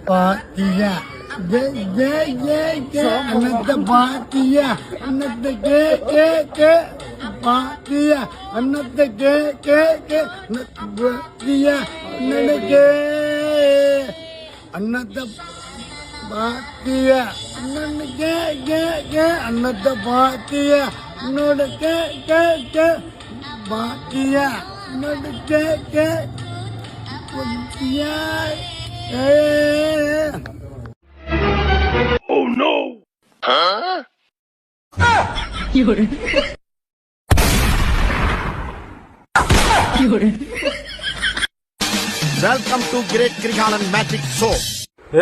பாத்தியா அன்னத்தை பாத்தியா அன்னத்தை பாத்தியா அன்னத்தை பாத்தியா அன்னத்தை பாத்தியா அன்னத்தை பாத்தியா என்னோட பாத்தியா என்னோட பாத்தியா Oh no! Huh? Welcome to Great Krigalan Magic Show.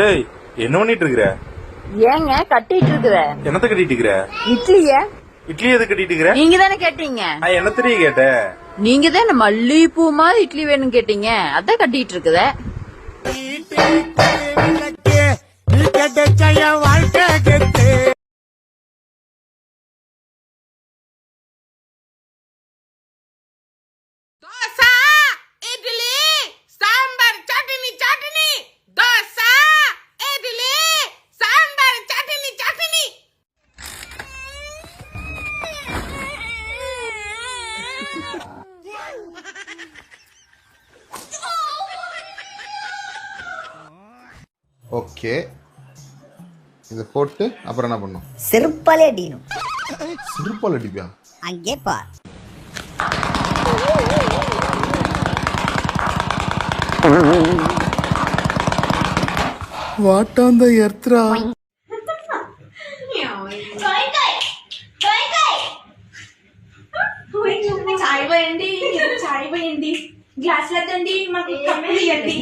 ஏய் என்ன பண்ணிட்டு இருக்கற? ஏங்க கட்டிட்டு இருக்கற? என்னத்த கட்டிட்டு இருக்கற? இட்லிய. இட்லி எது கட்டிட்டு இருக்கற? நீங்க தானே கேட்டீங்க. நான் என்ன தெரிய கேட்டேன்? நீங்க தானே மல்லிப்பூ மாதிரி இட்லி வேணும் கேட்டீங்க. அதான் கட்டிட்டு இருக்கத. நீ கிடைச்ச வாழ்க்கை கெத்து. தோசை இட்லி சாம்பார் சட்னி சட்னி தோசை இட்லி சாம்பார் சட்னி சட்னி. ஓகே இதை போட்டு அப்புறம் என்ன பண்ணும்? செருப்பாலே அடிக்கணும். செருப்பால் அடிப்பியா? அங்கே பார். வாட்டாந்த எர்த்ரா చాయ్ పోయండి చాయ్ పోయండి గ్లాసులు ఎత్తండి మాకు కప్పులు ఇవ్వండి